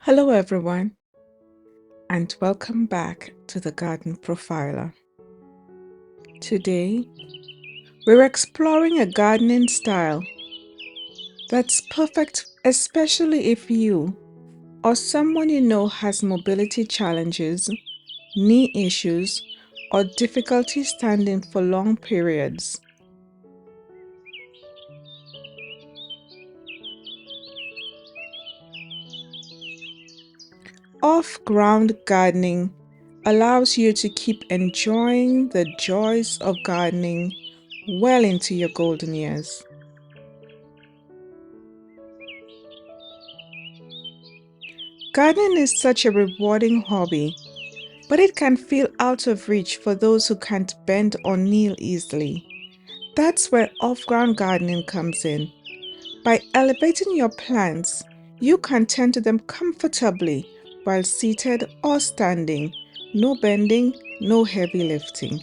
Hello, everyone, and welcome back to the Garden Profiler. Today, we're exploring a gardening style that's perfect, especially if you or someone you know has mobility challenges, knee issues, or difficulty standing for long periods. Off-ground gardening allows you to keep enjoying the joys of gardening well into your golden years. Gardening is such a rewarding hobby, but it can feel out of reach for those who can't bend or kneel easily. That's where off-ground gardening comes in. By elevating your plants, you can tend to them comfortably while seated or standing. No bending, no heavy lifting.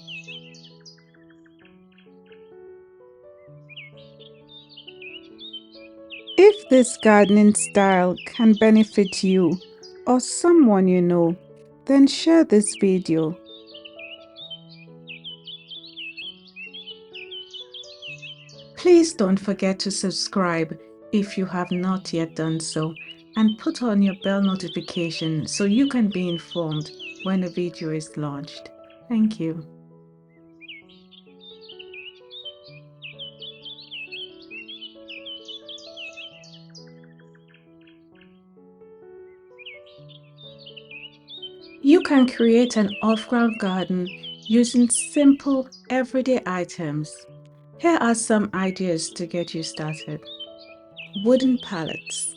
If this gardening style can benefit you or someone you know, then share this video. Please don't forget to subscribe if you have not yet done so, and put on your bell notification so you can be informed when a video is launched. Thank you. You can create an off-ground garden using simple, everyday items. Here are some ideas to get you started. Wooden pallets.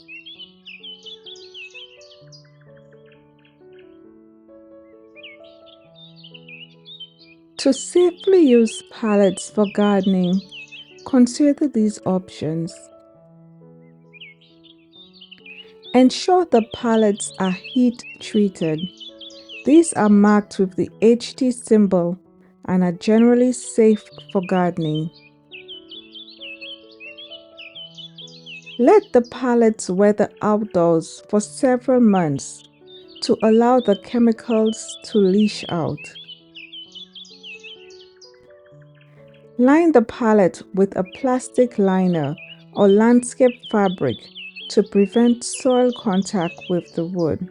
To safely use pallets for gardening, consider these options. Ensure the pallets are heat treated. These are marked with the HT symbol and are generally safe for gardening. Let the pallets weather outdoors for several months to allow the chemicals to leach out. Line the pallet with a plastic liner or landscape fabric to prevent soil contact with the wood.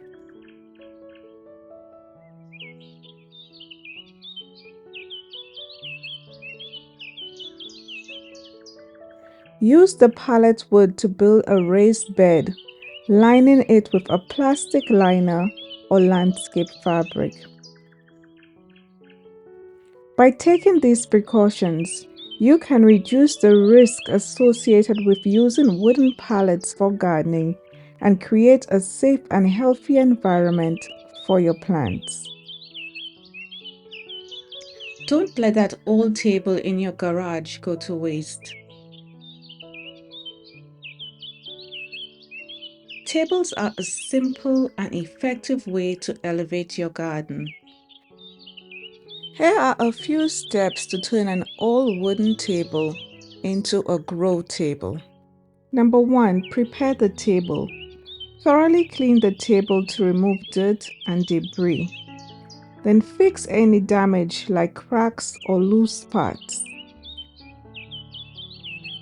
Use the pallet wood to build a raised bed, lining it with a plastic liner or landscape fabric. By taking these precautions, you can reduce the risk associated with using wooden pallets for gardening and create a safe and healthy environment for your plants. Don't let that old table in your garage go to waste. Tables are a simple and effective way to elevate your garden. Here are a few steps to turn an old wooden table into a grow table. Number 1. Prepare the table. Thoroughly clean the table to remove dirt and debris. Then fix any damage like cracks or loose parts.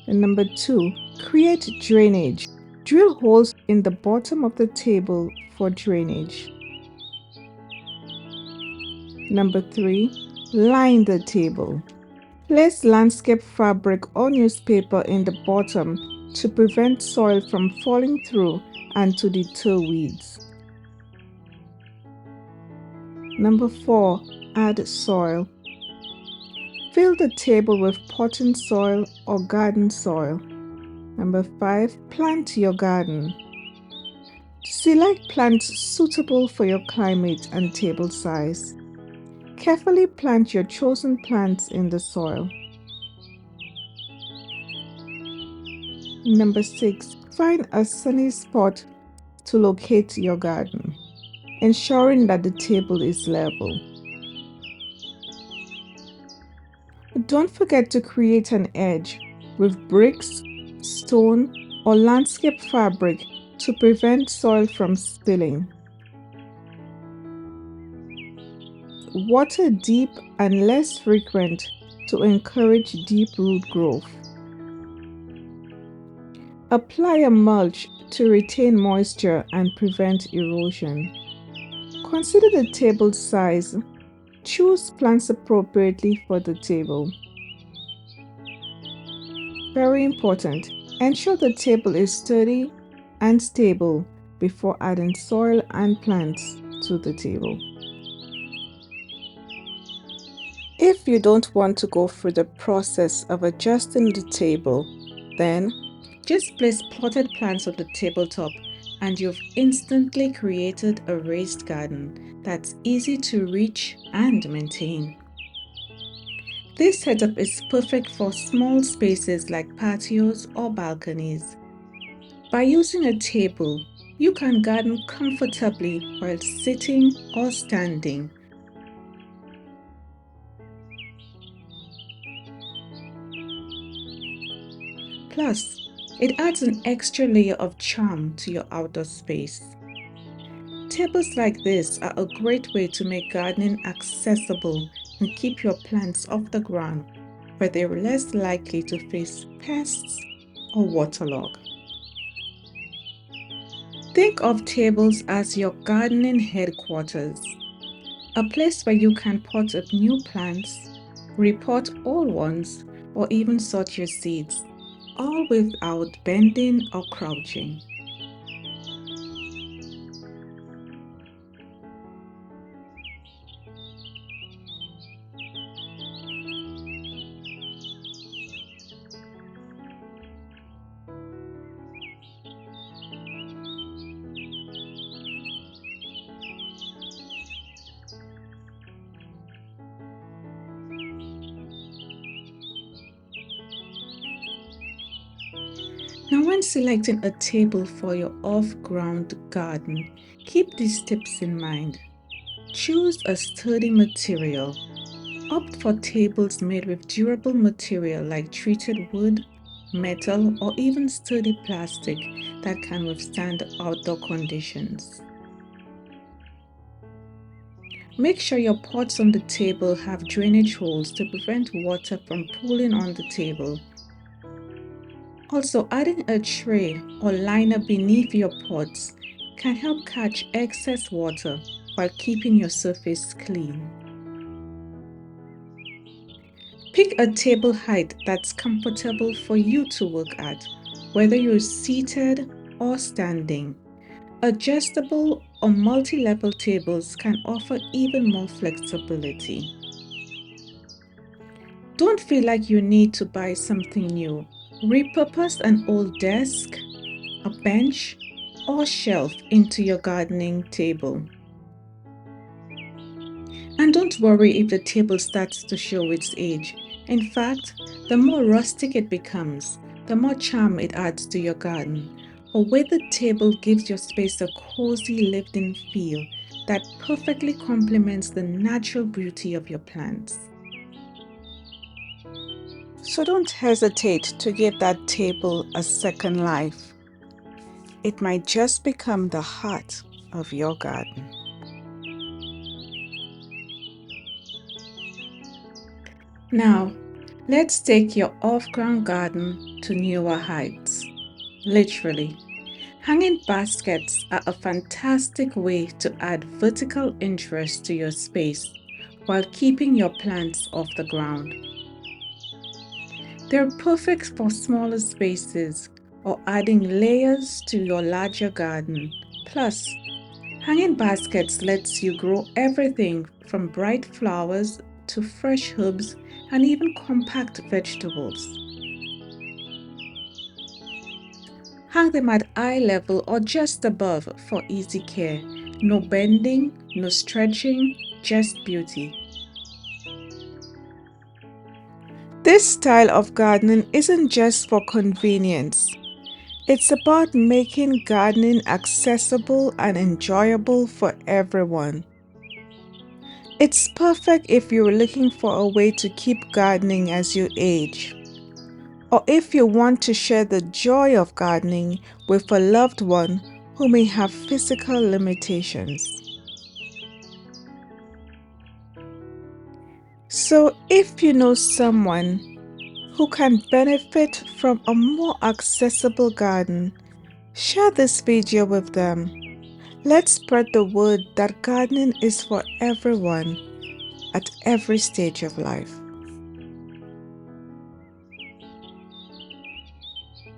And number 2. Create drainage. Drill holes in the bottom of the table for drainage. Number 3. Line the table. Place landscape fabric or newspaper in the bottom to prevent soil from falling through and to deter weeds. Number 4. Add soil. Fill the table with potting soil or garden soil. Number 5. Plant your garden. Select plants suitable for your climate and table size. Carefully plant your chosen plants in the soil. Number 6. Find a sunny spot to locate your garden, ensuring that the table is level. Don't forget to create an edge with bricks, stone, or landscape fabric to prevent soil from spilling. Water deep and less frequent to encourage deep root growth. Apply a mulch to retain moisture and prevent erosion. Consider the table size. Choose plants appropriately for the table. Very important. Ensure the table is sturdy and stable before adding soil and plants to the table. If you don't want to go through the process of adjusting the table, then just place potted plants on the tabletop and you've instantly created a raised garden that's easy to reach and maintain. This setup is perfect for small spaces like patios or balconies. By using a table, you can garden comfortably while sitting or standing. Plus, it adds an extra layer of charm to your outdoor space. Tables like this are a great way to make gardening accessible and keep your plants off the ground, where they're less likely to face pests or waterlog. Think of tables as your gardening headquarters, a place where you can pot up new plants, repot old ones, or even sort your seeds, all without bending or crouching. Now, when selecting a table for your off-ground garden, keep these tips in mind. Choose a sturdy material. Opt for tables made with durable material like treated wood, metal, or even sturdy plastic that can withstand outdoor conditions. Make sure your pots on the table have drainage holes to prevent water from pooling on the table. Also, adding a tray or liner beneath your pots can help catch excess water while keeping your surface clean. Pick a table height that's comfortable for you to work at, whether you're seated or standing. Adjustable or multi-level tables can offer even more flexibility. Don't feel like you need to buy something new. Repurpose an old desk, a bench, or shelf into your gardening table. And don't worry if the table starts to show its age. In fact, the more rustic it becomes, the more charm it adds to your garden. A weathered table gives your space a cozy, lived-in feel that perfectly complements the natural beauty of your plants. So don't hesitate to give that table a second life. It might just become the heart of your garden. Now, let's take your off-ground garden to newer heights. Literally. Hanging baskets are a fantastic way to add vertical interest to your space while keeping your plants off the ground. They're perfect for smaller spaces or adding layers to your larger garden. Plus, hanging baskets lets you grow everything from bright flowers to fresh herbs and even compact vegetables. Hang them at eye level or just above for easy care. No bending, no stretching, just beauty. This style of gardening isn't just for convenience. It's about making gardening accessible and enjoyable for everyone. It's perfect if you're looking for a way to keep gardening as you age. or if you want to share the joy of gardening with a loved one who may have physical limitations. So, if you know someone who can benefit from a more accessible garden, share this video with them. Let's spread the word that gardening is for everyone at every stage of life.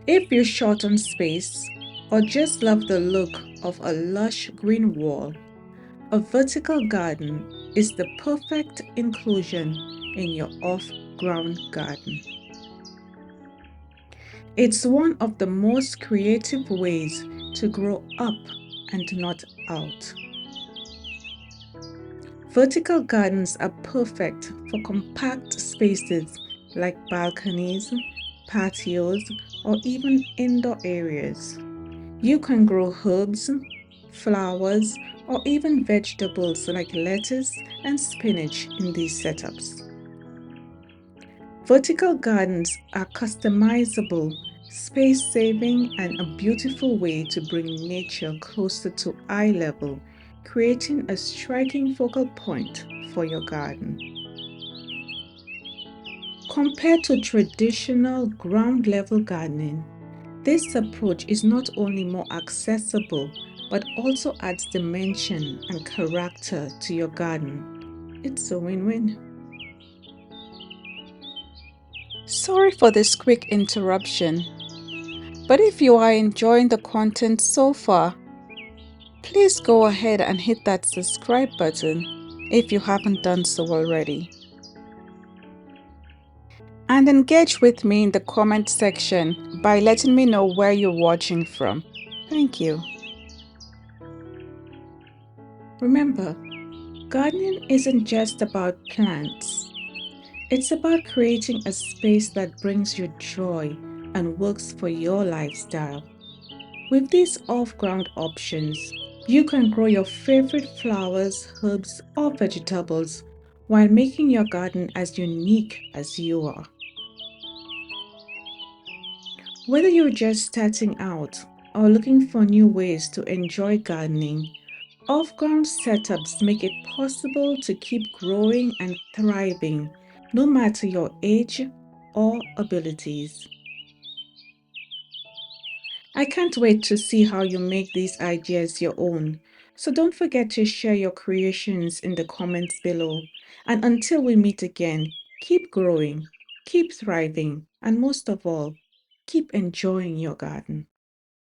If you're short on space or just love the look of a lush green wall, a vertical garden is the perfect inclusion in your off-ground garden. It's one of the most creative ways to grow up and not out. Vertical gardens are perfect for compact spaces like balconies, patios, or even indoor areas. You can grow herbs, flowers, or even vegetables like lettuce and spinach in these setups. Vertical gardens are customizable, space-saving, and a beautiful way to bring nature closer to eye level, creating a striking focal point for your garden. Compared to traditional ground-level gardening, this approach is not only more accessible, but also adds dimension and character to your garden. It's a win-win. Sorry for this quick interruption, but if you are enjoying the content so far, please go ahead and hit that subscribe button if you haven't done so already. And engage with me in the comment section by letting me know where you're watching from. Thank you. Remember, gardening isn't just about plants. It's about creating a space that brings you joy and works for your lifestyle. With these off-ground options, you can grow your favorite flowers, herbs, or vegetables while making your garden as unique as you are. Whether you're just starting out or looking for new ways to enjoy gardening, off-ground setups make it possible to keep growing and thriving, no matter your age or abilities. I can't wait to see how you make these ideas your own. So don't forget to share your creations in the comments below. And until we meet again, keep growing, keep thriving, and most of all, keep enjoying your garden.